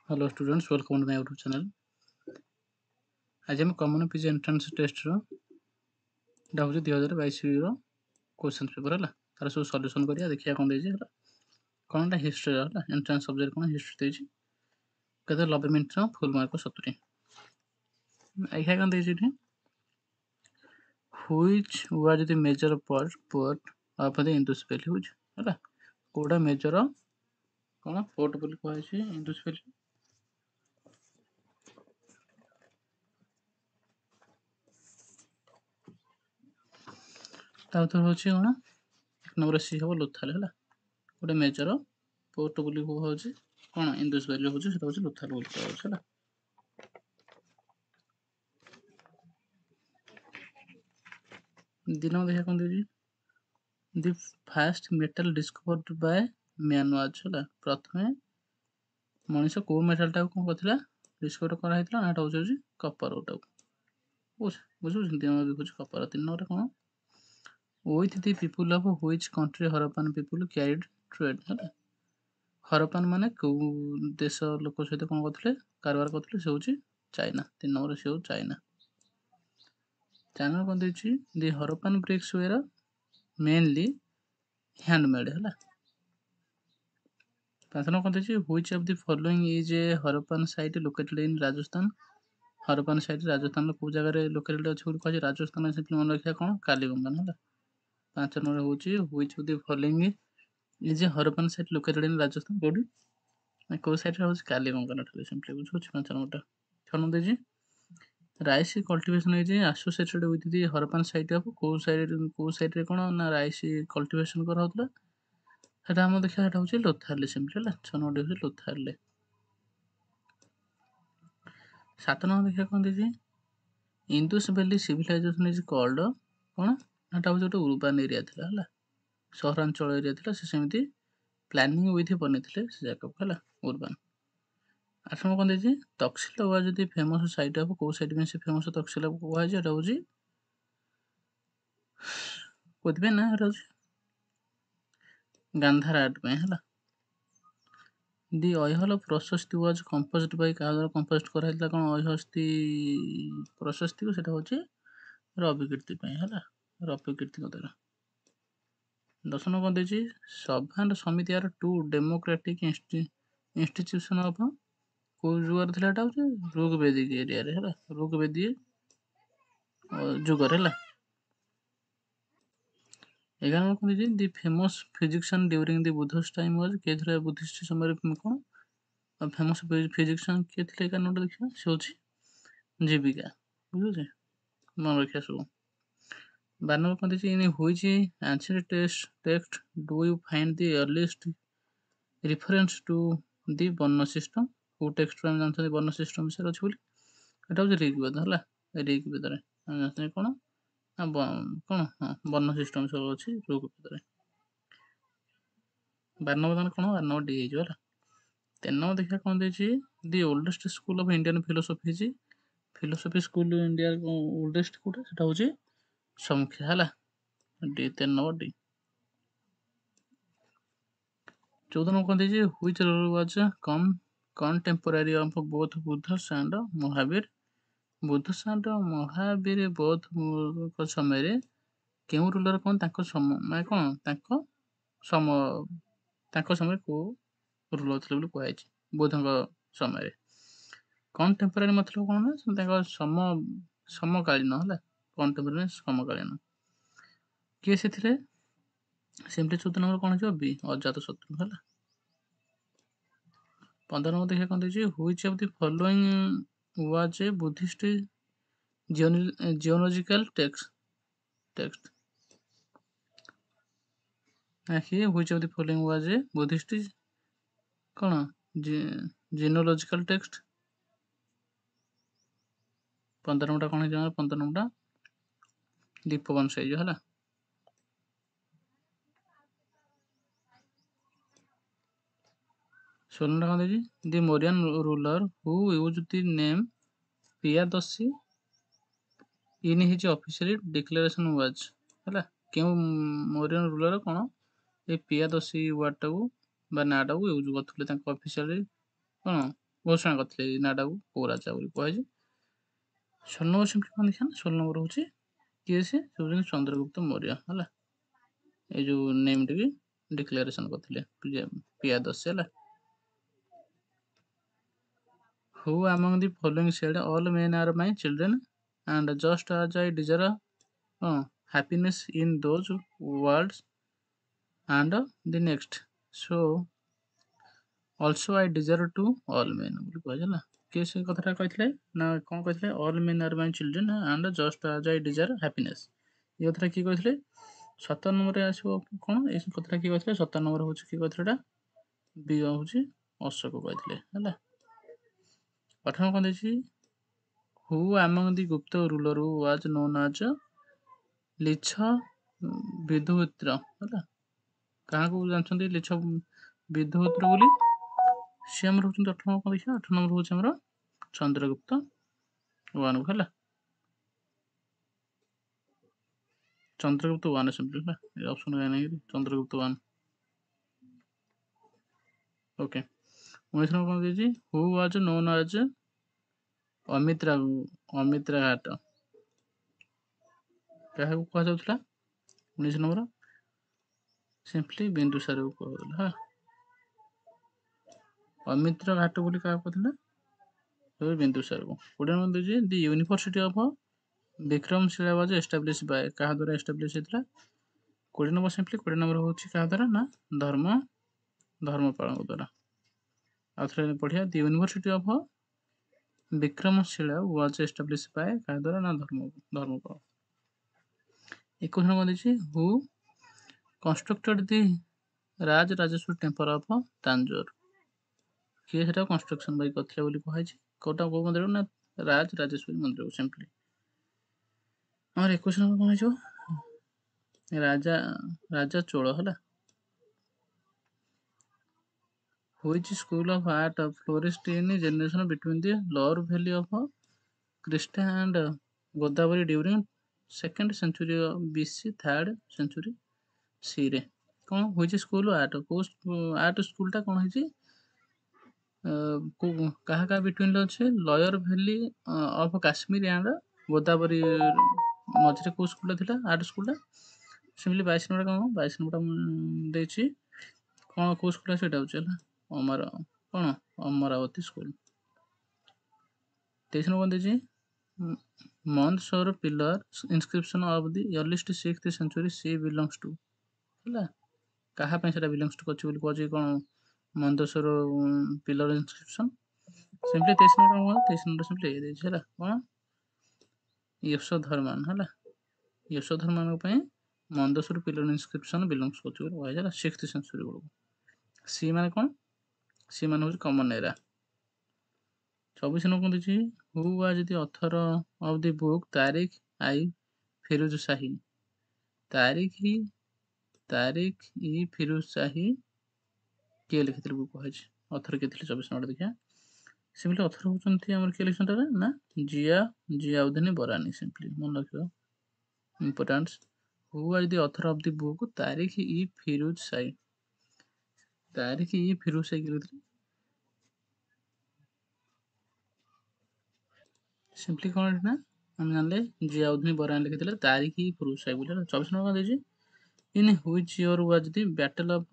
Hello students, welcome to my YouTube channel. आज हम common PG entrance test रो डा हो 2022 रो क्वेश्चन पेपर हला तार सब सॉल्यूशन करिया देखिया कोन देजी हला कोनटा हिस्ट्री हला एंट्रेंस सब्जेक्ट कोन हिस्ट्री देजी कते 90 मिनिट रो फुल मार्क 70 आइहा कोन देजी थे which was the major port of the Indus valley हुज हला कोडा मेजर कोन पोर्ट बोली कहै छै इंडस वैली ता तो होछि कोन एक नंबर सी हो लोथाल हला गोटे मेजर पोर्ट बोली कहै कोन इंडस वैली होछि सेटा होछि लोथाल बोली कहै छै हला दिन देखा कोन देजी the first metal discovered by man was हला प्रथमे मनुष्य को मेटल टा कोन करथिला डिस्कवर करा हैतला नाटा होछि कपर ओटा बुझु दिन भी कुछ Kapoor 3 number cone with the people of which country Harappan people carried trade हला हरप्पन माने को देश लोक सहित कोन करथिले कारबार करथिले से होछि चाइना 3 नंबर से हो चाइना चाइना कोन देछि the Harappan bricks were mainly handmade हला 5 नंबर कोन देछि which of the following is a Harappan site located in Rajasthan Harappan site Rajasthan को जगह रे लोकेटेड अछि बोली कहै राजस्थान सिंपली मन रखिया कोन कालीबंगन हला 5 नंबर होछि which of the following is a Harappan site located in Rajasthan कोडी को साइट रे होछि कालीबंगन ठले सिंपली बुझु 5 नंबर टा 6 नंबर देछि rice cultivation is associated with the Harappan site of को साइट रे कोन ना राइस कल्टीवेशन कर होतला सेटा हम देखिया सेटा होछि लोथारले सिंपली हला 6 नंबर होछि लोथारले 7 नंबर देखिया कोन देछि Indus valley civilisation is called कोन नाटा होछि ଗୋଟେ urban एरिया थिला हला सहरांचल एरिया थिला से सेमिति प्लानिंग विथ बनेथिले से जाक हला urban 8 नंबर कोन देछि Takshashila was the famous site of को साइट में से फेमस तक्षशिला को कहै छै एटा होछि कोथबे ना एटा होछि गांधार आर्ट में हला the Aihole prashasti was composed by कादर कंपोस्ट करा हैतला कोन अयहस्ती प्रशस्ति को सेटा होछि रवि कीर्ति पे हला रवि कीर्ति को देला 10 नंबर कोन देछि sabha and samiti are two democratic institution of को जुगर थिला एटा होछि ऋग्वेदिक एरिया रे हला ऋग्वेदी जुगर हला 11 नंबर कोन देछि the famous physician during the Buddhist time was के थरे बुद्धिस्ट समय रे कोन फेमस फिजिशियन के थिले का नोट देखियो से होछि जीविका बुझु छै मन रखिया सब 12 नंबर कोन देछि in which ancient text do you find the earliest reference to the varna system को टेक्स्ट में जानथि वर्ण सिस्टम से अछि बोली एटा होछि ऋग्वेद हला ऋग्वेद रे हम जानथि कोन कोन वर्ण सिस्टम सब अछि ऋग्वेद रे 12 नंबर कोन 12 नंबर डी हेजो हला 13 नंबर देखिया कोन देछि the oldest school of Indian philosophy is philosophy school India oldest कोटा सेटा होछि समुख्या हला डी 13 नंबर डी 14 नंबर कोन देछि which ruler was contemporary of both Buddha and Mahavira Buddha and Mahavira both को समय रे केउ रूलर कोन ताको सम माने कोन ताको समय को रूलर थले बोली कहै छै बुद्धଙ୍କ समय रे contemporary मतलब कोन ना ताको समकालीन हला contemporary समकालीन के सेथिले सिंपली 14 नंबर कोन जो बी अजात शत्रु हला 15 नंबर देखिया कोन देछि which of the following was a Buddhist geological text आखि which of the following was a Buddhist कोन जियोलॉजिकल टेक्स्ट 15 नंबर कोन है 15 नंबर दीपवन सेज हला 16 नंबर कोन देछि the Mauryan ruler who used the name Piyadasi in his official declaration was हला के Mauryan ruler कोन ए पियादसी वर्ड टाको बा नाटा को यूज करथले तांको ऑफिशियल कोन ଘୋଷଣା କରିଥିଲେ ଏଇ ନାଁଟାକୁ କୋଉ ରାଜା ବୋଲି କୁହାଯାଇଛି। 16 ନମ୍ବର ସିମ୍ପଲି କ'ଣ ଦେଖିବା ନା 16 ନମ୍ବର ହେଉଛି କିଏ ସେ ହେଉଛନ୍ତି ଚନ୍ଦ୍ରଗୁପ୍ତ ମୌର୍ଯ୍ୟ ହେଲା। ଏଇ ଯୋଉ ନେମ୍ ଟି ବି ଡିକ୍ଲାରେସନ କରିଥିଲେ ପିୟାଦସ୍ୟ ହେଲା। Who among the following said all men are my children and just as I desire happiness in those worlds and the next so also I desire to all men ବୋଲି କୁହାଯାଇଥିଲା। କିଏ ସେ କଥାଟା କହିଥିଲେ ନା କ'ଣ କହିଥିଲେ all men are my children and just as I desire happiness। ଏ କଥାଟା କିଏ କହିଥିଲେ 17 ନମ୍ବରରେ ଆସିବ କ'ଣ ଏଇ କଥାଟା କିଏ କହିଥିଲେ 17 ନମ୍ବର ହେଉଛି କିଏ କହିଥିଲେ ଏଟା ବି ହେଉଛି ଅଶୋକ କହିଥିଲେ ହେଲା। 18 କ'ଣ ଦେଇଛି who among the Gupta ruler was known as ଲିଛ ବିଧୁତ୍ର ହେଲା। କାହାକୁ ଜାଣିଛନ୍ତି ଲିଛ ବିଧୁତ୍ର ବୋଲି ସିଏ ଆମର ହେଉଛନ୍ତି 18 ନମ୍ବର କ'ଣ ଦେଖିବା 18 ନମ୍ବର ହେଉଛି ଆମର ଚନ୍ଦ୍ରଗୁପ୍ତ ୱାନ୍ ହେଲା। ଚନ୍ଦ୍ରଗୁପ୍ତ ୱାନ୍ ସିମ୍ପଲି ହେଲା ଏ ଅପସନ୍ କାହିଁ ନାହିଁ ଚନ୍ଦ୍ରଗୁପ୍ତ ୱାନ୍ ଓକେ। 19 ନମ୍ବର କ'ଣ ଦେଇଛି ହୁ ୱାଜ୍ ନୋନ୍ ଆଜ୍ ଅମିତ୍ରା ଘାଟ କାହାକୁ କୁହାଯାଉଥିଲା 19 ନମ୍ବର ସିମ୍ପଲି ବିନ୍ଦୁସାରକୁ କୁହାଯାଉଥିଲା ହଁ। ଅମିତ୍ର ଘାଟ ବୋଲି କାହାକୁ କହୁଥିଲା ବିନ୍ଦୁସାରକୁ। 20 ନମ୍ବର ଦେଇଛି the university of Vikramashila was establish by କାହା ଦ୍ୱାରା ଏଷ୍ଟାବ୍ଲିଶ ହେଇଥିଲା 20 ନମ୍ବର ସିମ୍ପଲି 20 ନମ୍ବର ହେଉଛି କାହା ଦ୍ୱାରା ନା ଧର୍ମପାଳଙ୍କ ଦ୍ୱାରା। ଆଉ ଥରେ ପଢ଼ିବା the university of Vikramashila was establish by କାହା ଦ୍ୱାରା ନା ଧର୍ମପାଳ। 21 ନମ୍ବର ଦେଇଛି who constructed the Rajarajeshwari temple of Tanjore କିଏ ସେଟା କନଷ୍ଟ୍ରକ୍ସନ୍ ବାଇ କରିଥିଲେ ବୋଲି କୁହାଯାଇଛି କୋଉଟା କୋଉ ମନ୍ଦିର ନା ରାଜରାଜେଶ୍ୱରୀ ମନ୍ଦିରକୁ ସିମ୍ପଲି। ଆମର 21 ନମ୍ବର କ'ଣ ହେଇଯିବ ରାଜା ଚୋଳ ହେଲା। Which school of art flourished in generation between the lower valley of Krishna and Godavari during 2nd century BC 3rd century C ରେ କ'ଣ ହୋଇଛି ସ୍କୁଲ ଆର୍ଟ କୋଉ ଆର୍ଟ ସ୍କୁଲଟା କ'ଣ ହେଇଛି କାହା କାହା ବିଟୱିନ୍ ଅଛି lawyer valley of Kashmir and Godavari ମଝିରେ କୋଉ ସ୍କୁଲଟା ଥିଲା ଆର୍ଟ ସ୍କୁଲଟା ସିମ୍ପଲି 22 ନମ୍ବରଟା କ'ଣ 22 ନମ୍ବରଟା ଦେଇଛି କ'ଣ କୋଉ ସ୍କୁଲଟା ସେଇଟା ହେଉଛି ହେଲା ଅମରାବତୀ ସ୍କୁଲ। 23 ନମ୍ବର ଦେଇଛି Mandsaur pillar inscription of the earliest 6th century C belongs to ହେଲା କାହା ପାଇଁ ସେଟା ବିଲଙ୍ଗସ୍ ଟୁ ଅଛି ବୋଲି କୁହାଯାଏ କ'ଣ Mandsaur pillar inscription simply 23 number simply ଦେଇଛି ହେଲା କ'ଣ ୟଶୋଧର୍ମାନ ହେଲା ୟଶୋଧର୍ମାନଙ୍କ ପାଇଁ ମନ୍ଦସୌର ପିଲର ଇନସ୍କ୍ରିପସନ୍ ବିଲଙ୍ଗସ୍ କରୁଛି ବୋଲି କୁହାଯାଏ ହେଲା 6th century ବେଳକୁ। ସି ମାନେ କ'ଣ ସି ମାନେ ହେଉଛି କମନ୍ ଏରା। 24 ନମ୍ବର ଦେଇଛି who was the author of the book ତାରିଖ ଆଇ ଫିରୁଜ ସାହି ତାରିଖ ଇ ଫିରୁଜ ସାହି କିଏ ଲେଖିଥିଲେ ବୋଲି କୁହାଯାଇଛି ଅଥର କିଏ ଥିଲେ 24 ନମ୍ବର ଦେଖିବା ସିମ୍ପଲି ଅଥର ହେଉଛନ୍ତି ଆମର କିଏ ଲେଖିଛନ୍ତି ନା ଜିଆଉଦ୍ଦିନ ବରାନୀ ସିମ୍ପଲି ମନେ ରଖିବ importance who was the author of the book ତାରିଖ ଇ ଫିରୁଜ ସାହି ତାରିଖ ଇ ଫିରୁଜ ସାହି କିଏ ଲେଖିଥିଲେ ସିମ୍ପଲି କ'ଣ ନା ଆମେ ଜାଣିଲେ ଜିଆଉଦ୍ଦିନ ବରାନୀ ଲେଖିଥିଲେ ତାରିଖ ଇ ଫିରୁଜ ସାହି ବୋଲି 24 ନମ୍ବର ଦେଇଛି in which year was the battle of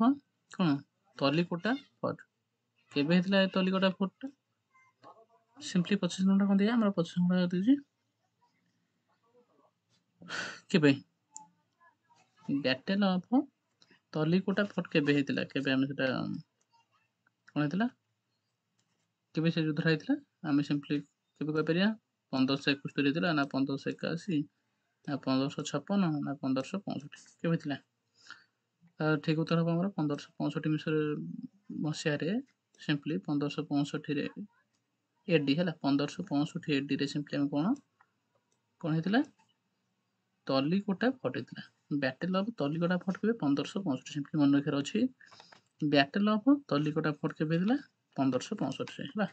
କ'ଣ ତଲିକୋଟା ଫୋର୍ଟ କେବେ ହେଇଥିଲା ଏ ତଲିକୋଟା ଫୋର୍ଟଟା ସିମ୍ପଲି 25 ନମ୍ବରଟା କ'ଣ ଦେଇଛି ଆମର 25 ନମ୍ବର ଦେଇଛି କେବେ ବ୍ୟାଟେଲ ଅଫ୍ ତଲିକୋଟା ଫୋର୍ଟ କେବେ ହେଇଥିଲା କେବେ ଆମେ ସେଟା କ'ଣ ହେଇଥିଲା କେବେ ସେ ଯୁଦ୍ଧଟା ହେଇଥିଲା ଆମେ ସିମ୍ପଲି କେବେ କହିପାରିବା 1571 ହେଇଥିଲା ନା 1581 ନା 1556 ନା 1565 କେବେ ଥିଲା ଠିକ ଉତ୍ତର ହେବ ଆମର 1565 ମସିହାରେ ସିମ୍ପଲି 1565ରେ ଏଡି ହେଲା 1565 ଏଡିରେ ସିମ୍ପଲି ଆମେ କ'ଣ ହେଇଥିଲା ତଲିକୋଟା ଫୋର୍ଟ ହେଇଥିଲା ବ୍ୟାଟେଲ ଅଫ୍ ତଲିକୋଟା ଫୋର୍ଟ କେବେ 1565 ସିମ୍ପଲି ମନେ ରଖିବାର ଅଛି ବ୍ୟାଟେଲ ଅଫ୍ ତଲିକୋଟା ଫୋର୍ଟ କେବେ ହେଇଥିଲା 1565ରେ ହେଲା।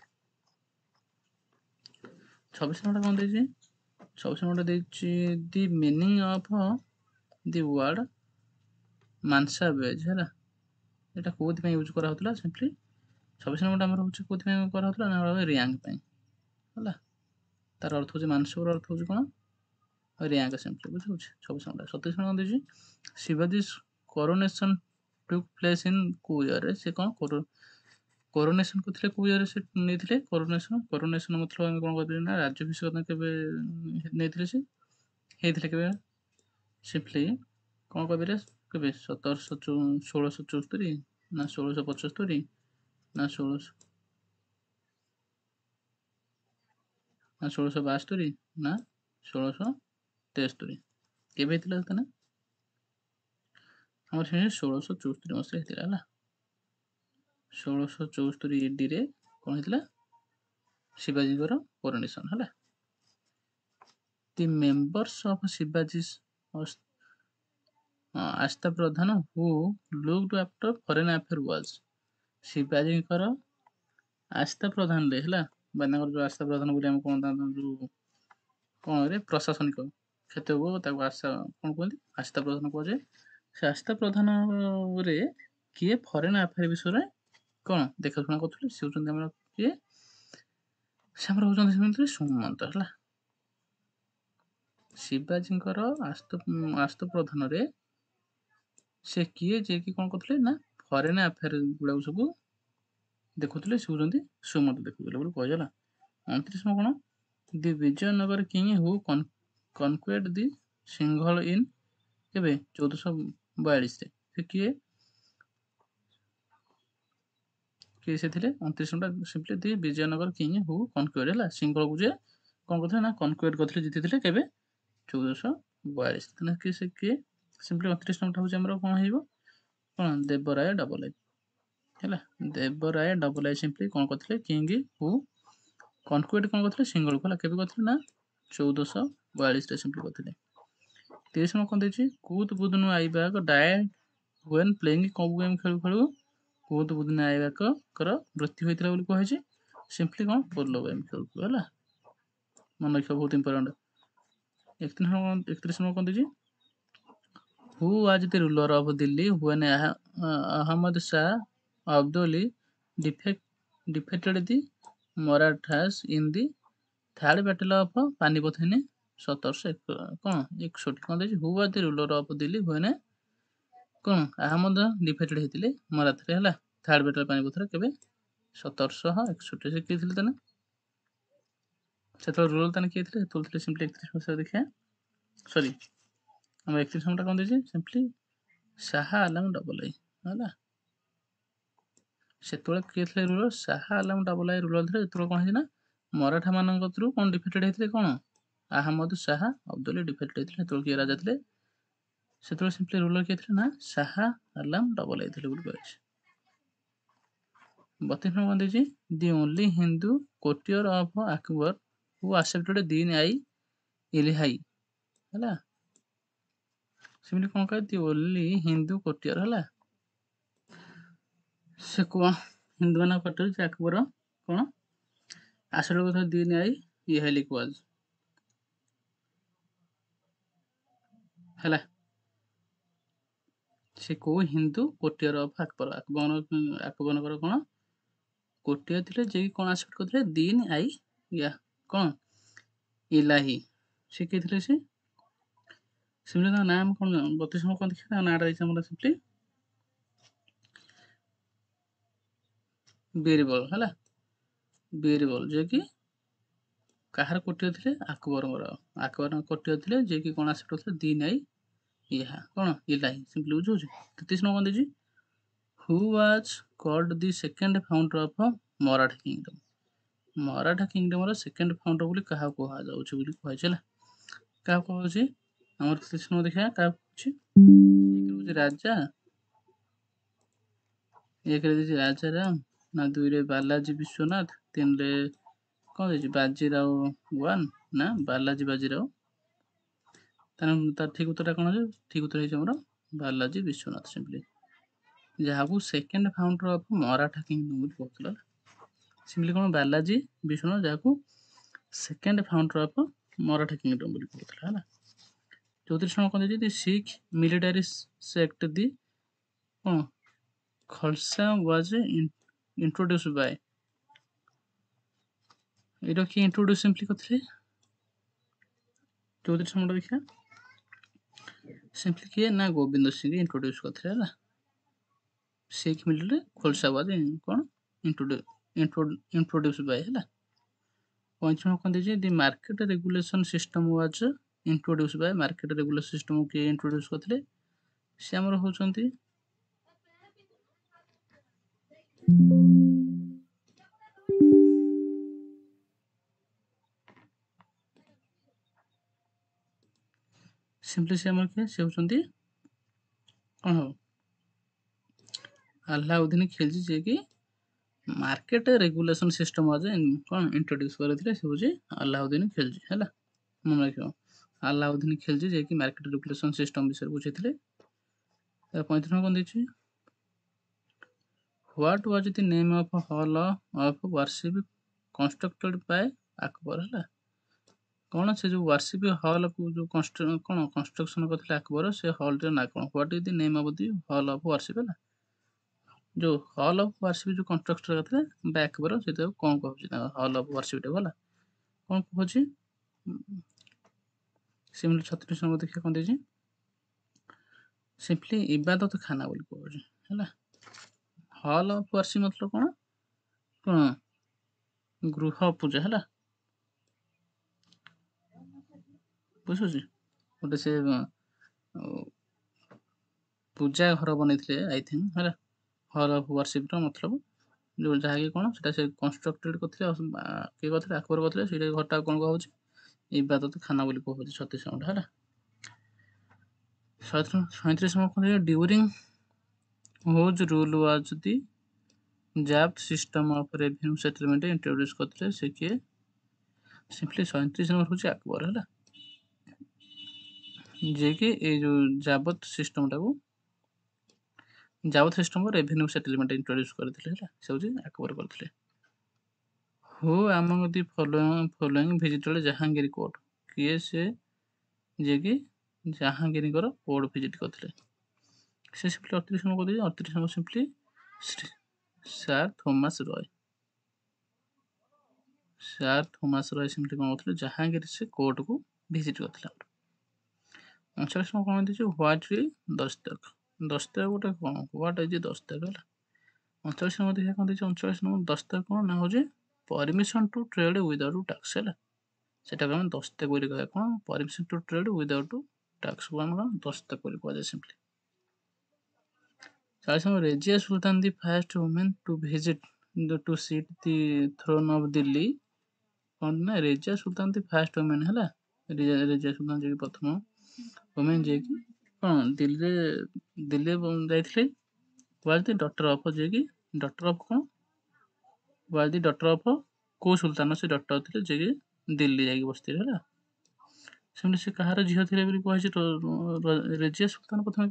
26 ନମ୍ବରଟା କ'ଣ ଦେଇଛି 26 ନମ୍ବରଟା ଦେଇଛି the meaning of the word ମାନ୍ସା ଭେଜ୍ ହେଲା ଏଇଟା କୋଉଥିପାଇଁ ୟୁଜ୍ କରାହେଉଥିଲା ସିମ୍ପଲି 26 ନମ୍ବରଟା ଆମର ହେଉଛି କେଉଁଥିପାଇଁ କରାହେଉଥିଲା ନା ରିଆଙ୍କ ପାଇଁ ହେଲା। ତାର ଅର୍ଥ ହେଉଛି ମାନସବର ଅର୍ଥ ହେଉଛି କ'ଣ ରିଆଙ୍କ ସିମ୍ପଲି ବୁଝିହେଉଛି। 26 ନମ୍ବର 27 ନମ୍ବର ଦେଇଛି ଶିବାଜୀ କରୋନେସନ୍ ଟୁକ୍ ପ୍ଲେସ୍ ଇନ୍ କୋଉ ଇୟର୍ରେ ସେ କ'ଣ କୋରୋନେସନ୍ କରିଥିଲେ କୋଉ ଇୟର୍ରେ ସେ ନେଇଥିଲେ କୋରୋନେସନ୍ ମତଲବ ଆମେ କ'ଣ କରିପାରିବା ନା ରାଜ୍ୟାଭିଷେକ କେବେ ନେଇଥିଲେ ସେ ହେଇଥିଲେ କେବେ ସିମ୍ପଲି କ'ଣ କହିପାରିବା କେବେ 1674 ନା 1675 ନା 1672 ନା 1673 କେବେ ହେଇଥିଲା ସେଟା ନା ଆମର ସେ 1674 ମସିହା ହେଇଥିଲା ହେଲା। 1674 ADରେ କ'ଣ ହେଇଥିଲା ଶିବାଜୀଙ୍କର କୋରୋନେସନ୍ ହେଲା। ଦି ମେମ୍ବର୍ସ ଅଫ୍ ଶିବାଜୀ Ashta Pradhan who looked after foreign affair was ଶିବାଜୀଙ୍କର ଆସ୍ଥା ପ୍ରଧାନରେ ହେଲା ବା ତାଙ୍କର ଯେଉଁ ଆସ୍ଥା ପ୍ରଧାନ ବୋଲି ଆମେ କ'ଣ ତାଙ୍କର ଯେଉଁ କ'ଣରେ ପ୍ରଶାସନିକ କ୍ଷେତ୍ରକୁ ତାକୁ କ'ଣ କୁହନ୍ତି ଆସ୍ଥା ପ୍ରଧାନ କୁହାଯାଏ। ସେ ଆସ୍ଥା ପ୍ରଧାନରେ କିଏ ଫରେନ୍ ଆଫେୟାର ବିଷୟରେ କ'ଣ ଦେଖାଶୁଣା କରୁଥିଲେ ସେ ହେଉଛନ୍ତି ଆମର କିଏ ସେ ଆମର ହେଉଛନ୍ତି ସେମିତି ସୁମନ୍ତ ହେଲା। ଶିବାଜୀଙ୍କର ଆସ୍ଥା ପ୍ରଧାନରେ ସେ କିଏ ଯିଏକି କ'ଣ କରୁଥିଲେ ନା ଫରେନ୍ ଆଫେୟାର ଗୁଡ଼ାକୁ ସବୁ ଦେଖୁଥିଲେ ସେ ହେଉଛନ୍ତି ସୁମନ୍ତ ଦେଖୁଥିଲେ ବୋଲି କୁହାଯାଏ। 29 କ'ଣ the Vijayanagara king who conquered the Sinhala in କେବେ 1442ରେ ସେ କିଏ ସେ ଥିଲେ। 29 number simply the Vijayanagara king who conquered ହେଲା ସିଂହଳକୁ ଯେ କ'ଣ କରିଥିଲେ ନା କନକ୍ୱେର୍ଡ କରିଥିଲେ ଜିତିଥିଲେ କେବେ 1442 ତାହେଲେ କିଏ ସେ କିଏ ସିମ୍ପଲି 29 ନମ୍ବରଟା ହେଉଛି ଆମର କ'ଣ ହେଇବ କ'ଣ ଦେବରାୟ ଡବଲାଇ ହେଲା। ଦେବରାୟ ଡବଲାଇ ସିମ୍ପଲି କ'ଣ କରିଥିଲେ କିଙ୍ଗ ହୁ କନକ୍ୱେର୍ଡ କ'ଣ କରିଥିଲେ ସିଂହଳକୁ ହେଲା କେବେ କରିଥିଲେ ନା 1442ରେ ସିମ୍ପଲି କରିଥିଲେ। 30 ନମ୍ବର କ'ଣ ଦେଇଛି କୁଦ ବୁଦନୁ ଆଇବାକ ଡାଏଡ୍ ହ୍ୱେନ୍ ପ୍ଲେଇଂ କେଉଁ ଗେମ୍ ଖେଳୁ ଖେଳୁ କୁଦ ବୁଦନୁ ଆଇବାକଙ୍କର ମୃତ୍ୟୁ ହୋଇଥିଲା ବୋଲି କୁହାଯାଇଛି ସିମ୍ପଲି କ'ଣ ପୋଲୋ ଗେମ୍ ଖେଳୁ ଖେଳୁ ହେଲା ମନେ ରଖିବା ବହୁତ ଇମ୍ପୋର୍ଟାଣ୍ଟ। 31 ନମ୍ବର କ'ଣ ଦେଇଛି who was the ruler of Delhi when Ahmad Shah Abdali defeated the Marathas in the third battle of Panipat in 1761 କ'ଣ ଦେଇଛି who was the ruler of Delhi when କ'ଣ ଆହମଦ ଡିଫେଟେଡ୍ ହେଇଥିଲେ ମରାଠାରେ ହେଲା ଥାର୍ଡ ବ୍ୟାଟେଲ୍ ପାନିପଥରେ କେବେ 1761 ସେ କିଏ ଥିଲେ ତାହେଲେ ସେତେବେଳେ ରୁଲର ତାହେଲେ କିଏ ଥିଲେ ସେତେବେଳେ ଥିଲେ ସିମ୍ପଲି 31 ମସିହା ଦେଖିବା ସରି ଆମର 31 ନମ୍ବରଟା କ'ଣ ଦେଇଛି ସିମ୍ପଲି ଶାହା ଆଲମ ଡବଲାଇ ହେଲା। ସେତେବେଳେ କିଏ ଥିଲେ ରୁଲର ଶାହା ଆଲମ ଡବଲାଇ ରୁଲର ଥିଲେ ଯେତେବେଳେ କ'ଣ ହେଇଛି ନା ମରାଠା ମାନଙ୍କ ଥ୍ରୁ କ'ଣ ଡିଫେଟେଡ୍ ହେଇଥିଲେ କ'ଣ ଆହମଦ ଶାହା ଅବଦୋଲି ଡିଫେଟେଡ୍ ହେଇଥିଲେ ସେତେବେଳେ କିଏ ରାଜା ଥିଲେ ସେତେବେଳେ ସିମ୍ପଲି ରୁଲର କିଏ ଥିଲେ ନା ଶାହା ଆଲମ ଡବଲାଇ ଥିଲେ ବୋଲି କୁହାଯାଇଛି। 32 ନମ୍ବର କ'ଣ ଦେଇଛି the only Hindu courtier of Akbar who accepted Din i Ilahi ହେଲା ସେମିତି କ'ଣ କହେ ଦି ଓନ୍ଲି ହିନ୍ଦୁ କୋର୍ଟିୟର ହେଲା ସେ କ'ଣ ହିନ୍ଦୁମାନଙ୍କ କୋର୍ଟିୟର ଯେ ଆକବର କ'ଣ ଆକ୍ସେପ୍ଟ କରିଥିଲେ ଦିନ୍ ଆଇ ଇଲିହାଇ କୁହାଯାଏ ହେଲା। ସେ କୋଉ ହିନ୍ଦୁ କୋର୍ଟିୟର ଅଫ୍ ଆକବର ଆକବରଙ୍କର କ'ଣ କୋର୍ଟିୟର ଥିଲେ ଯିଏକି କ'ଣ ଆକ୍ସେପ୍ଟ କରିଥିଲେ ଦିନ୍ ଆଇ କ'ଣ ଇଲାହି ସେ କିଏ ଥିଲେ ସେ ସେମିତି ତାଙ୍କ ନାଁ ଆମେ କ'ଣ 32 ନମ୍ବର କ'ଣ ଦେଖିବା ତାଙ୍କ ନାଁଟା ଦେଇଛି ଆମର ସିମ୍ପଲି ବୀରବଲ ହେଲା ବୀରବଲ ଯିଏକି କାହାର କୋର୍ଟିୟର ଥିଲେ ଆକବରଙ୍କ କୋର୍ଟିୟର ଥିଲେ ଯିଏକି କ'ଣ ଆକ୍ସେପ୍ଟ କରିଥିଲେ ଦିନ୍ ଆଇ କ'ଣ ଇଲାହି ସିମ୍ପଲି ବୁଝୁଛି। 33 ନମ୍ବର ଦେଇଛି who was called the second founder of Maratha kingdom ର ସେକେଣ୍ଡ ଫାଉଣ୍ଡର ବୋଲି କାହାକୁ କୁହାଯାଉଛି ବୋଲି କୁହାଯାଇଛି ହେଲା କାହାକୁ କୁହାଯାଉଛି ଆମର 33 ନମ୍ବର ଦେଖିବା କାହାକୁ କହୁଛି ରାଜା 1ରେ ଦେଇଛି ରାଜା ରାମ ନା 2ରେ ବାଲାଜୀ ବିଶ୍ୱନାଥ 3ରେ କ'ଣ ଦେଇଛି ବାଜିରାଓ 1 ନା ବାଲାଜୀ ବାଜିରାଓ ତାର ଠିକ ଉତ୍ତରଟା କ'ଣ ଅଛି ଠିକ ଉତ୍ତର ହେଇଛି ଆମର ବାଲାଜୀ ବିଶ୍ୱନାଥ ସିମ୍ପଲି ଯାହାକୁ second founder of Maratha kingdom ବୋଲି କହୁଥିଲା ସିମ୍ପଲି କ'ଣ ବାଲାଜୀ ବିଶ୍ୱନାଥ ଯାହାକୁ second founder of Maratha kingdom ବୋଲି କହୁଥିଲା ହେଲା। 34 କ'ଣ ଦେଇଛି ଦି ଶିଖ୍ ମିଲିଟାରୀ ସେକ୍ଟ ଦି କ'ଣ ଖଲସା ୱାଜ୍ इंट्रोड्यूस बाय एटा किए इंट्रोड्यूस सिंपली करथिले 34 नंबर देखिया सिंपली किए ना गोविंद सिंह इंट्रोड्यूस करथिले हला सिख मिलले खोलसाबाद कौन इंट्रोड्यूस बाय हला 55 कौन दीजिए दी market regulation system was introduce by market regulation system के इंट्रोड्यूस करथिले से हमर होचंती सिंपली से हमर के से होचंती कौन हो अलाउद्दीन खिलजी जे कि मार्केट रेगुलेशन सिस्टम वाज कौन इंट्रोड्यूस करथिले से होची अलाउद्दीन खिलजी हला मन रखियो अलाउद्दीन खिलजी जे कि मार्केट रेगुलेशन सिस्टम विषय बुझेथिले 35 कौन दीची what was the name of hall of worship constructed by Akbar हला कौन से जो वर्शिप हॉल को जो कौन कंस्ट्रक्शन करथिले अकबर से हॉल रे ना कौन what is the name of the hall of worship हला जो हॉल ऑफ वर्शिप जो कंस्ट्रक्ट करथिले बाय अकबर से तो कौन कहउची हॉल ऑफ वर्शिप टे हला कौन कहउची सिमिलर 36 नंबर देखिए कौन दीजिए सिंपली इबादत खाना बोली कहउची हला हॉल ऑफ वर्शिप मतलब कौन कौन गृह पूजा हला बुझुची गोटे से पूजा घर बनैथिले आई थिंक हला हॉल ऑफ वर्शिप रो मतलब जो जहाँ कि कौन सेटा से कंस्ट्रक्टेड करथिले के करथिले अकबर करथिले सेटा घरटा कौन कहउची इबादत खाना बोली कहउची 36 नंबर हला 37 नंबर कौन during whose rule was the Zabt system of revenue settlement introduce करथिले से के सिंपली 37 नंबर होची अकबर हला जे के ए जो जाबत सिस्टम टाको जाबत सिस्टम को रेवेन्यू सेटलमेंट इंट्रोड्यूस करथिले हला से होची अकबर करथिले who among the following visited Jahangir court किए से जे कि जहांगीर को कोर्ट विजिट करथिले से सिंपली 38 नंबर को 38 number simply sir Thomas Roy sir Thomas Roy simply कौन करथिले जहांगीर से कोर्ट को विजिट करथिले 39 नंबर कौन दीजिए व्हाट इज दस्तक दस्तक गोटे कौन व्हाट इज दस्तक हला 39 नंबर देखिए कौन दीजिए 39 नंबर दस्तक कौन ना होजे permission to trade without tax हला सेटा हम दस्तक बोली कहया कौन permission to trade without tax को हम दस्तक बोली कहया simply 40 number Razia Sultan the first women to visit to seat the throne of Delhi कौन ना Razia Sultan the first women हला रेजिया सुल्तान जे प्रथम वुमेन जे कि कौन दिल्ली जाइथिले वाज द डॉटर ऑफ जे कि डॉटर ऑफ कौन वाज द डॉटर ऑफ को सुल्तान से डॉटर थिले जे कि दिल्ली जाई बसथिले हला सेमने से कहार झियो थिले बोली कहै रेजिया सुल्तान प्रथम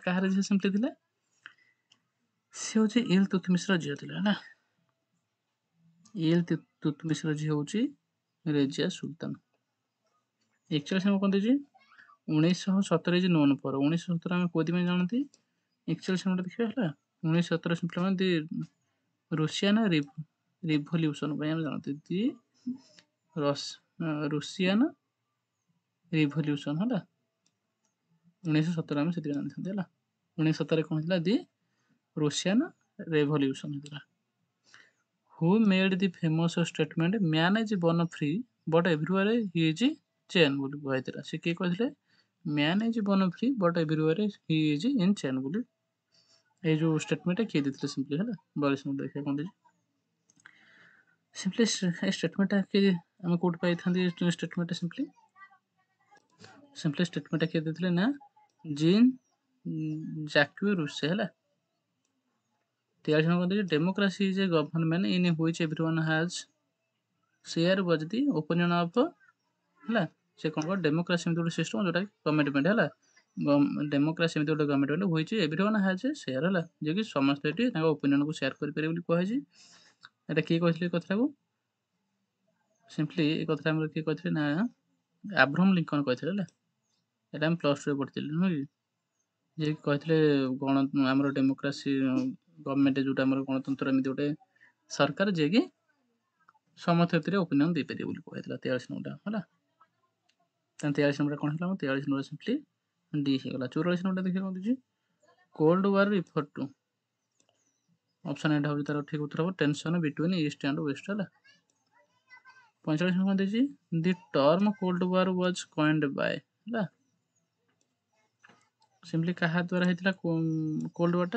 कहार झियो सिंपली थिले से होची इलतुतमिश रो झियो थिले हला इलतुतमिश रो झियो होची रेजिया सुल्तान 41 नंबर कोन दीजिए 1917 जे नोन पर 1917 में कोदि में जानती 41 नंबर देखिए हला 1917 सिंपली दी रूसियन रिवोल्यूशन भाई हम जानते दी रूसियन रिवोल्यूशन हला 1917 में सेति जानते हला 1917 कोन हला दी रूसियन रिवोल्यूशन हला who made the famous statement man is born free but everywhere he is chain बोली कहैतला से के कहथिले man is born free but everywhere he is in chain बोली ए जो स्टेटमेंट है के देथिले सिंपली हला 42 नंबर देखिए कोन दे सिंपली स्टेटमेंट के हम कोड पाई थांदी स्टेटमेंट सिंपली स्टेटमेंट के देथिले ना जीन जैक्यू रूसे हला 43 number they democracy is a government in which everyone has share was the opinion of हला से कोन डेमोक्रेसी में सिस्टम जोटा कमिटमेंट हला डेमोक्रेसी में government which everyone has share हला जे कि समस्त एटी ताका ओपिनियन को शेयर करि पारे बोली कहै छी एटा के कहथिले कथा को सिंपली ए कथा हमर के कहथिले ना अब्राहम लिंकन कहथिले हला एटा हम प्लस 2 पढ़थिले नो कि जे कहथिले गण हमर डेमोक्रेसी गवर्नमेंट जोटा हमर गणतंत्र एमि जोटे सरकार जे कि समस्त ओपिनियन दे पारे बोली कहला 43 नंबर है 43 नंबर कौन है 43 नंबर सिंपली डी हो गला 44 नंबर देखिए कौन दीजिए cold war refer to option एटा हो तार ठीक उत्तर हो tension between east and west है 45 नंबर दीजिए the term cold war was coined by है सिंपली कहा द्वारा हेतिला cold war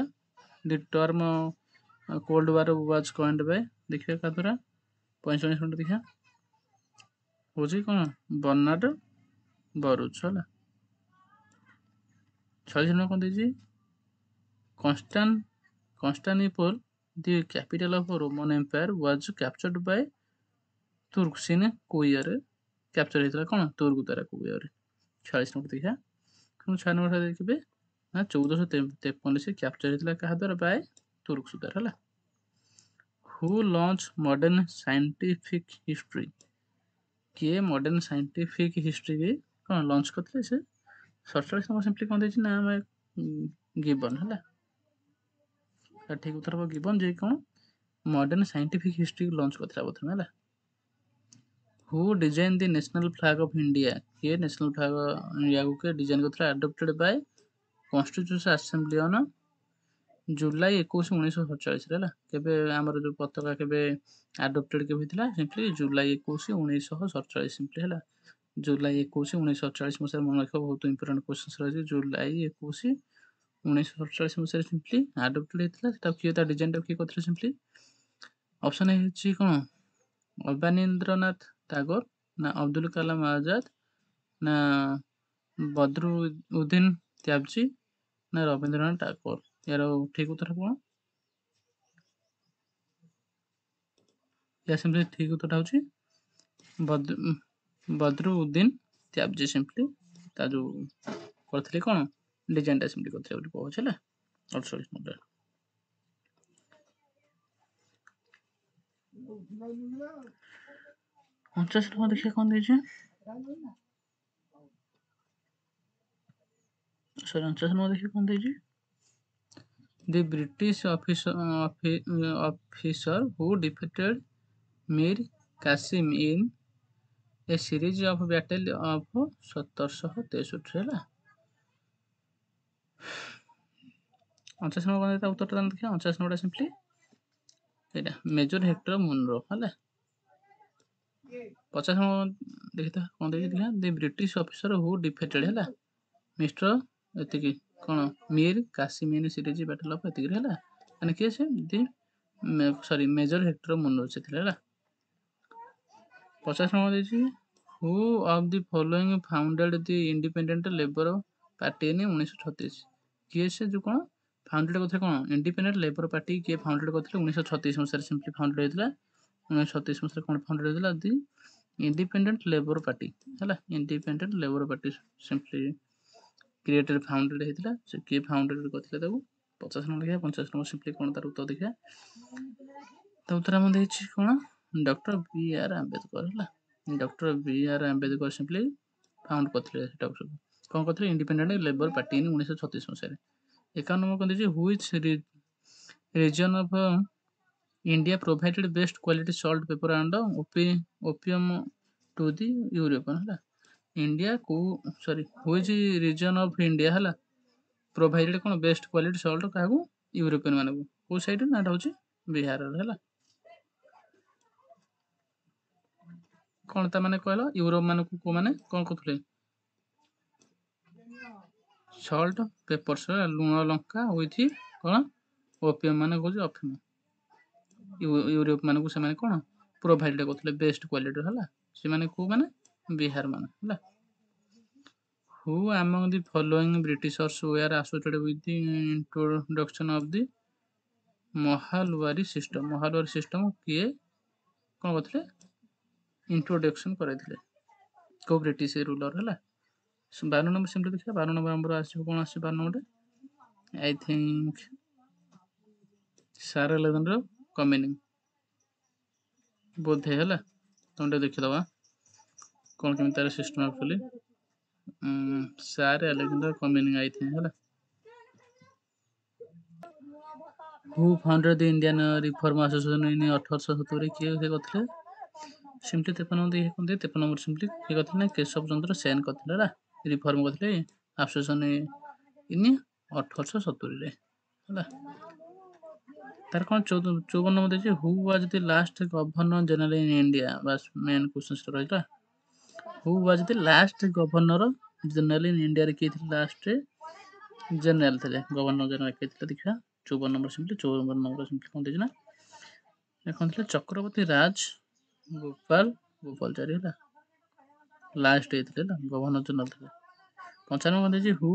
the term cold war was coined by देखिए का द्वारा 45 नंबर देखिए होजी कौन बर्नार्ड बरुच है 46 नंबर कौन दीजिए Constantinople, the capital of Roman Empire, was captured by Turks in कोई ईयर कैप्चर होता कौन तुर्क द्वारा कोई ईयर 46 नंबर देखा 6 नंबर देखिए ना 1453 से कैप्चर होता क्या द्वारा बाय तुर्क द्वारा है who launch modern scientific history किए मॉडर्न साइंटिफिक हिस्ट्री के कौन लॉन्च करते से 47 नंबर सिंपली कौन देछि ना गिबन है ठीक उत्तर हम गिवन जे कौन मॉडर्न साइंटिफिक हिस्ट्री लॉन्च करता प्रथम है who design the national flag of India ये नेशनल फ्लैग इंडिया को डिजाइन करता adopted by constitution assembly on July 21 1947 है केबे हमर जो पताका केबे अडॉप्टेड केबे थिला सिंपली जुलाई 21 1947 सिंपली है जुलाई 21 1947 मसे मन रखो बहुत इंपोर्टेंट क्वेश्चंस रही जुलाई 21 1947 मसे सिंपली अडॉप्टेड हेतिला सेटा किए ता डिजाइन टा किए करथिले सिंपली ऑप्शन है कौन अवनींद्रनाथ टैगोर ना अब्दुल कलाम आजाद ना बद्रुद्दीन त्याबजी ना रविंद्रनाथ टैगोर यार ठीक उत्तर कौन या सिंपली ठीक उत्तर होची बद्रुद्दीन त्याबजी सिंपली ता जो करथिले कौन डिजाइन टा सिंपली करथिले बोली कहछला 48 नंबर 49 नंबर देखिए कौन दीजिए सर 49 नंबर देखिए कौन दीजिए The British officer who defeated Mir Qasim in a series of battle of 1763 ହେଲା 49 नंबर कौन देता उत्तर देखिए 49 नंबर सिंपली एटा मेजर हेक्टर मुनरो ହେଲା 50 नंबर देखिए कौन देखिए the British officer who defeated ହେଲା मिस्टर एतिकी कौन Mir Qasim in series battle of एतिकी ହେଲା माने के से दी सॉरी मेजर हेक्टर मुनरो सेଥିଲା ହେଲା 50 नंबर देछि who of the following founded the independent labour party in 1936 किए से जो कौन फाउंडेड करथे कौन इंडिपेंडेंट लेबर पार्टी के फाउंडेड करथे 1936 मसरे सिंपली फाउंडेड हेतला 1936 मसरे कौन फाउंडेड हेतला दी इंडिपेंडेंट लेबर पार्टी हैला independent labour party simply created founded हेतला से के फाउंडेड करथिले ताको 50 नंबर देखा 50 नंबर सिंपली कौन तार उत्तर देखा तो उत्तर हम देछि कौन डॉक्टर बी आर आंबेडकर हैला doctor B R Ambedkar simply found करथिले डॉक्टर कौन करथिले इंडिपेंडेंट लेबर पार्टी इन 1936 मसरे 51 नंबर कौन देछि which region of India provided best quality salt pepper and opium to the European है इंडिया को sorry which region of India है provided कौन बेस्ट क्वालिटी सॉल्ट क्या यूरोपियन मानक को साइड ना होची बिहार है कौन ता माने कहलो यूरोप मानक को माने कौन करथले सॉल्ट पेपर्स लुण लंका विथ कौन ओपियम माने को अफीम यूरोप मानक से माने कौन प्रोवाइड करथले बेस्ट क्वालिटी है से माने को माने बिहार माने है who among the following Britishers were associated with the introduction of the Mahalwari system किए कौन करथले इंट्रोडक्शन करैथिले को ब्रिटिश रूलर है 12 नंबर सिंपली देखिए 12 नंबर हमर आसी कौन आसी 12 number I think sir Alexander Cunningham बोधे है तुम देखी दबा कौन केमी तार system actually sir Alexander Cunningham I think है who founded the Indian reform association in 1870 କିଏ ସେ କରିଥିଲେ? ସିମ୍ପଲି 53 ନମ୍ବର ଇଏ କରିଥିଲେ 53 ନମ୍ବର ସିମ୍ପଲି କିଏ କରିଥିଲେ ନା କେଶବ ଚନ୍ଦ୍ର ସେନ୍ କରିଥିଲେ ହେଲା ରିଫର୍ମ କରିଥିଲେ ଆସୋସିଏସନ୍ ଇନ୍ 1870 ରେ ହେଲା। ତାର କ'ଣ 54 ନମ୍ବର ଦେଇଛି who was the last governor general in India ବାସ୍ ମେନ୍ କ୍ୱେଶ୍ଚନ୍ସଟା ରହିଲା। Who was the last governor general in ଇଣ୍ଡିଆରେ କିଏ ଥିଲେ ଲାଷ୍ଟରେ ଜେନେରାଲ ଥିଲେ ଗଭର୍ଣ୍ଣର ଜେନେରାଲ କିଏ ଥିଲେ ଦେଖିବା 54 ନମ୍ବର ସିମ୍ପଲି 54 ନମ୍ବର ସିମ୍ପଲି କ'ଣ ଦେଇଛି ନା କ'ଣ ଥିଲେ ଚକ୍ରବର୍ତ୍ତୀ ରାଜ ଗୋପାଳଚାରୀ ହେଲା ଲାଷ୍ଟ ହେଇଥିଲେ ହେଲା ଗଭର୍ଣ୍ଣର ଜେନେରାଲ ଥିଲେ। 55 ନମ୍ବର ଦେଇଛି who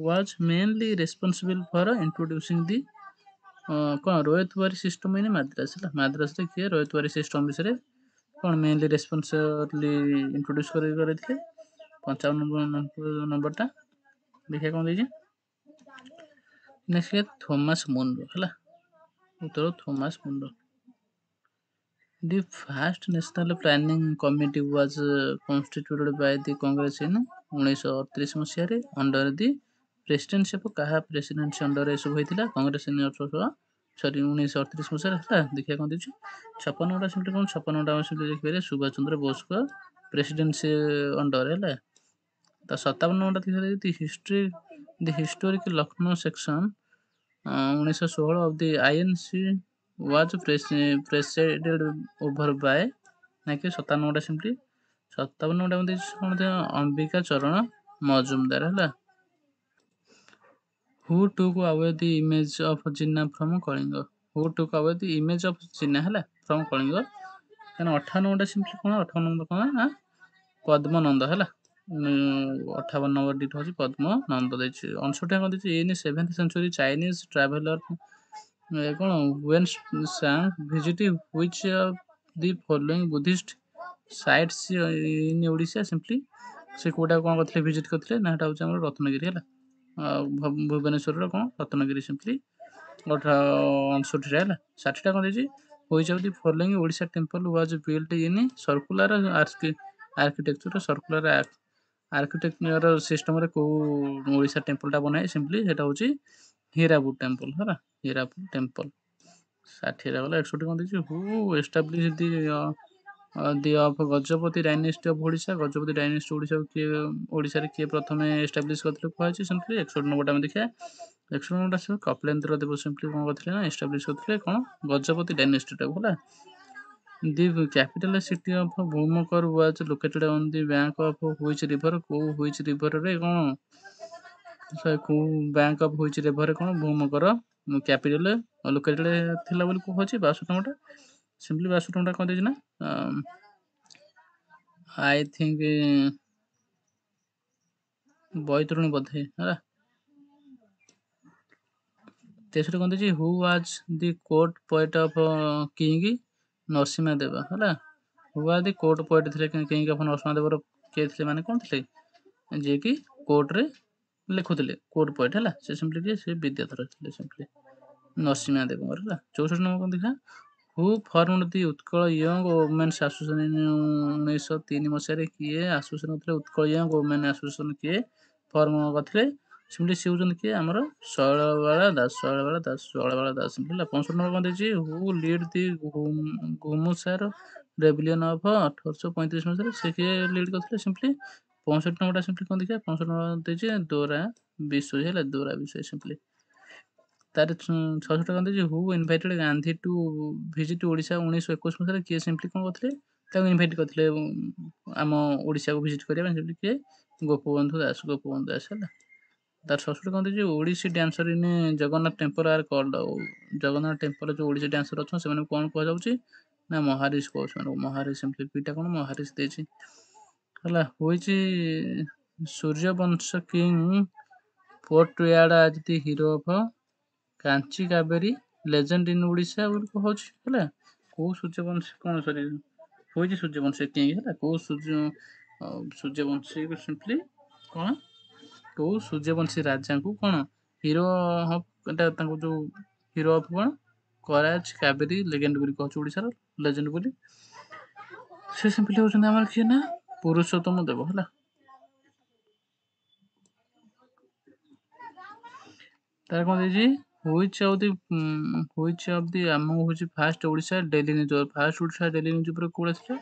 was mainly responsible for introducing the କ'ଣ ରୋୟତୱାରୀ ସିଷ୍ଟମ୍ ଇନ୍ ମାଦ୍ରାସ ହେଲା ମାଦ୍ରାସରେ କିଏ ରୋୟତୱାରୀ ସିଷ୍ଟମ୍ ବିଷୟରେ କ'ଣ ମେନଲି ରେସ୍ପନ୍ସିବଲି ଇଣ୍ଟ୍ରୋଡ୍ୟୁସ୍ କରିଥିଲେ। 55 ନମ୍ବରଟା ଦେଖିବା କ'ଣ ଦେଇଛି ନେକ୍ସଟ ଥୋମାସ ମୁନରୋ ହେଲା ଉତ୍ତର Thomas Munro. The first national planning committee was constituted by the Congress in 1938 ମସିହାରେ ଅଣ୍ଡର ଦି ପ୍ରେସିଡେନ୍ସି ଅଫ୍ କାହା ପ୍ରେସିଡେନ୍ସି ଅଣ୍ଡରରେ ଏସବୁ ହେଇଥିଲା କଂଗ୍ରେସ 1938 ମସିହାରେ ହେଲା। ଦେଖିବା କ'ଣ ଦେଇଛି 56ଟା ସିମ୍ପଲି କ'ଣ 56ଟା ସିମ୍ପଲି ଦେଖିପାରିବେ ସୁଭାଷ ଚନ୍ଦ୍ର ବୋଷଙ୍କ ପ୍ରେସିଡେନ୍ସି ଅଣ୍ଡର ହେଲା। ତା 57 ନମ୍ବରଟା ଦେଖିପାରିବେ ଦି ହିଷ୍ଟୋରିକ Lucknow section 1916 of the INC was presided over by ନାକି 57 ନମ୍ବରଟା ସିମ୍ପଲି 57 ନମ୍ବରଟା ଦେଇଛି କ'ଣ ଅମ୍ବିକା ଚରଣ ମଜୁମଦାର ହେଲା। Who took away the image of Jina from Kalinga who took away the image of Jina ହେଲା ଫ୍ରମ୍ କଳିଙ୍ଗ କାରଣ 58 ନମ୍ବରଟା ସିମ୍ପଲି କ'ଣ 58 ନମ୍ବର କ'ଣ ନା ପଦ୍ମନନ୍ଦ ହେଲା 58 ନମ୍ବର ଡିଟ୍ ହେଉଛି ପଦ୍ମନନ୍ଦ ଦେଇଛି। 59 କ'ଣ ଦେଇଛି in 7th century Chinese traveller କ'ଣ ୱେନ୍ ସାଙ୍ଗ visit which of the following Buddhist sites in Odisha simply ସେ କେଉଁଟା କ'ଣ କରିଥିଲେ ଭିଜିଟ୍ କରିଥିଲେ ନା ଏଟା ହେଉଛି ଆମର ରତ୍ନଗିରି ହେଲା ଭୁବନେଶ୍ୱରର କ'ଣ ରତ୍ନଗିରି ସିମ୍ପଲି 59ରେ ହେଲା। 60ଟା କ'ଣ ଦେଇଛି which of the following Odisha temple was built in circular architecture circular architecture ସିଷ୍ଟମରେ କେଉଁ ଓଡ଼ିଶା ଟେମ୍ପଲଟା ବନାଏ ସିମ୍ପଲି ସେଟା ହେଉଛି ହୀରାକୁଦ ଟେମ୍ପଲ ହେଲା ହୀରାକୁଦ ଟେମ୍ପଲ। 60ରେ ଗଲା 61 କ'ଣ ଦେଇଛି who establish the of Gajapati dynasty of Odisha Gajapati dynasty ଓଡ଼ିଶାରେ କିଏ ପ୍ରଥମେ ଏଷ୍ଟାବ୍ଲିଶ କରିଥିଲେ କୁହାଯାଇଛି ସିମ୍ପଲି 61 ନମ୍ବରଟା ଆମେ ଦେଖିବା 61 ନମ୍ବରଟା ଆସିବ କପିଳେନ୍ଦ୍ର ଦେବ ସିମ୍ପଲି କ'ଣ କରିଥିଲେ ନା ଏଷ୍ଟାବ୍ଲିଶ କରିଥିଲେ କ'ଣ ଗଜପତି ଡାଇନେଷ୍ଟିଟାକୁ ହେଲା। The capital city of Bhaumakara was located on the bank of which river କେଉଁ ହ୍ୱିଚ୍ ରିଭରରେ କ'ଣ କେଉଁ ବ୍ୟାଙ୍କ ଅଫ ହ୍ୱିଚ୍ ରିଭରରେ କ'ଣ ଭୌମକର କ୍ୟାପିଟାଲ ଲୋକେଟେଡ୍ ଥିଲା ବୋଲି କୁହାଉଛି 62 ନମ୍ବରଟା ସିମ୍ପଲି 62 ନମ୍ବରଟା କ'ଣ ଦେଇଛି ନା ଆଇ ଥିଙ୍କ ବୈତରଣୀ ବୋଧେ ହେଲା। 63 କ'ଣ ଦେଇଛି who was the court poet of king Narasimha Deva ହେଲା who was the court poet ଥିଲେ କିଙ୍ଗ ଅଫ ନରସିଂହ ଦେବର କିଏ ଥିଲେ ମାନେ କ'ଣ ଥିଲେ ଯିଏକି କୋର୍ଟରେ ଲେଖୁଥିଲେ କୋର୍ଟ ପଏଟ୍ ହେଲା ସେ ସିମ୍ପଲି କିଏ ସେ ବିଦ୍ୟାଧର ଥିଲେ ସିମ୍ପଲି ନରସିଂହ ଦେବଙ୍କର ହେଲା। 64 ନମ୍ବର କ'ଣ ଦେଖିବା ହୁ ଫର୍ମଡ୍ ଦି ଉତ୍କଳ ୟଙ୍ଗ ଓମେନ୍ସ ଆସୋସିଏସନ୍ 1903 ମସିହାରେ କିଏ ଆସୋସିଏସନ୍ ଥିଲେ ଉତ୍କଳ ୟଙ୍ଗ ଓମେନ୍ ଆସୋସିଏସନ୍ କିଏ ଫର୍ମ କରିଥିଲେ ସିମ୍ପଲି ସିଏ ହେଉଛନ୍ତି କିଏ ଆମର ଶୈଳବାଳା ଦାସ ସିମ୍ପଲି 65 ନମ୍ବର କ'ଣ ଦେଇଛି ହୁ ଲିଡ୍ ଦି ଘୁମୁସାର ରେବିଲିୟନ ଅଫ 1835 ମସିହାରେ ସେ କିଏ ଲିଡ୍ କରିଥିଲେ ସିମ୍ପଲି 65 ନମ୍ବରଟା ସିମ୍ପଲି କ'ଣ ଦେଖିବା 65 ନମ୍ବର ଦେଇଛି ଦୋରା ବିଷୋଇ ହେଲା ଦୋରା ବିଷୋଇ ସିମ୍ପଲି। ତାର 66 କ'ଣ ଦେଇଛି ହୁ ଇନଭାଇଟେଡ୍ ଗାନ୍ଧୀ ଟୁ ଭିଜିଟ୍ ଓଡ଼ିଶା 1921 ମସିହାରେ କିଏ ସିମ୍ପଲି କ'ଣ କରିଥିଲେ ତାକୁ ଇନଭାଇଟ୍ କରିଥିଲେ ଆମ ଓଡ଼ିଶାକୁ ଭିଜିଟ୍ କରିବା ପାଇଁ ସିମ୍ପଲି କିଏ ଗୋପବନ୍ଧୁ ଦାସ ହେଲା। ତାର 67 କ'ଣ ଦେଇଛି Odissi dancer in Jagannath temple R called Jagannath temple ଯେଉଁ ଓଡ଼ିଶୀ ଡ୍ୟାନ୍ସର ଅଛନ୍ତି ସେମାନଙ୍କୁ କ'ଣ କୁହାଯାଉଛି ନା ମହାରିଷି କହୁଛନ୍ତି ମହାରିଷି ସିମ୍ପଲି ପିଟା କ'ଣ ମହାରିଷି ଦେଇଛି ହେଲା। ହୋଇଛି Suryavansha king portrayed as the hero of Kanchi Kaveri legend in Odisha ବୋଲି କୁହାଉଛି ହେଲା। କେଉଁ ସୂର୍ଯ୍ୟବଂଶୀ କ'ଣ ସରି ହୋଇଛି ସୂର୍ଯ୍ୟବଂଶୀ କିଙ୍ଗ ହେଲା କେଉଁ ସୂର୍ଯ୍ୟବଂଶୀ ସିମ୍ପଲି କ'ଣ କେଉଁ ସୂର୍ଯ୍ୟବଂଶୀ ରାଜାଙ୍କୁ କ'ଣ ହିରୋ ଅଫ୍ ଏଟା ତାଙ୍କୁ ଯେଉଁ ହିରୋ ଅଫ୍ କ'ଣ କରାଜ କାବେରୀ ଲେଜେଣ୍ଡ ବୋଲି କହୁଛି ଓଡ଼ିଶାର ଲେଜେଣ୍ଡ ବୋଲି ସେ ସିମ୍ପଲି ହେଉଛନ୍ତି ଆମର କିଏ ନା ପୁରୁଷୋତ୍ତମ ଦେବ ହେଲା। ତାର କ'ଣ ଦେଇଛି which of the among ହଉଛି first Odisha daily news first Odisha daily news ଉପରେ କୋଉଟା ଥିଲା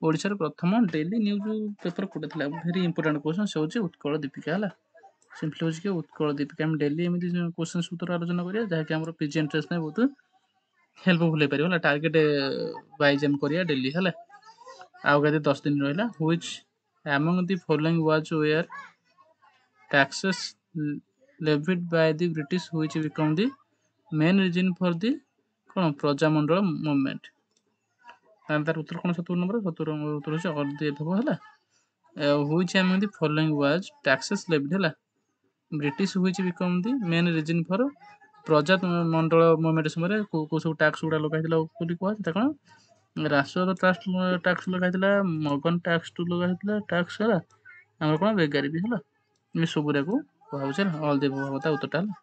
ଓଡ଼ିଶାର ପ୍ରଥମ ଡେଲି ନ୍ୟୁଜ୍ ପେପର କୋଉଟା ଥିଲା ଭେରି ଇମ୍ପୋର୍ଟାଣ୍ଟ କ୍ୱେଶ୍ଚନ୍ ସେ ହଉଛି ଉତ୍କଳ ଦୀପିକା ହେଲା ସିମ୍ପଲି ହଉଛି କି ଉତ୍କଳ ଦୀପିକା ଆମେ ଡେଲି ଏମିତି କ୍ୱେଶ୍ଚନ୍ ଉତ୍ତର ଆଲୋଚନା କରିବା ଯାହାକି ଆମର ପିଜି ଏଣ୍ଟ୍ରାନ୍ସ ପାଇଁ ବହୁତ ହେଲ୍ପଫୁଲ୍ ହେଇପାରିବ ହେଲା ଟାର୍ଗେଟ ୱାଇଜ୍ ଆମେ କରିବା ଡେଲି ହେଲା ଆଉ କେତେ 10 ଦିନ ରହିଲା which among the following was where taxes levied by the British which become the main reason for the କ'ଣ ପ୍ରଜାମଣ୍ଡଳ ମୁଭମେଣ୍ଟ ତାର ଉତ୍ତର କ'ଣ 70 ନମ୍ବର ଉତ୍ତର ହେଉଛି ଅଲ୍ ଦି ଏଭବ ହେଲା which among the following was taxes levied ହେଲା British which become the main reason for Praja Mandal movement ସମୟରେ କୋଉ ସବୁ ଟ୍ୟାକ୍ସ ଗୁଡ଼ା ଲଗା ହେଇଥିଲା ବୋଲି କୁହା ସେଟା କ'ଣ ରାଷ୍ଟ୍ରର ଟ୍ୟାକ୍ସ ଲଗା ହେଇଥିଲା ମଗନ ଟ୍ୟାକ୍ସ ଲଗା ହେଇଥିଲା ଟ୍ୟାକ୍ସ ହେଲା ଆମର କ'ଣ ବେଗାରୀ ବି ହେଲା ଏସବୁକୁ କୁହାହେଉଛି ହେଲା ଅଲ୍ ଦି ଏଭବ ତା ଉତ୍ତରଟା ହେଲା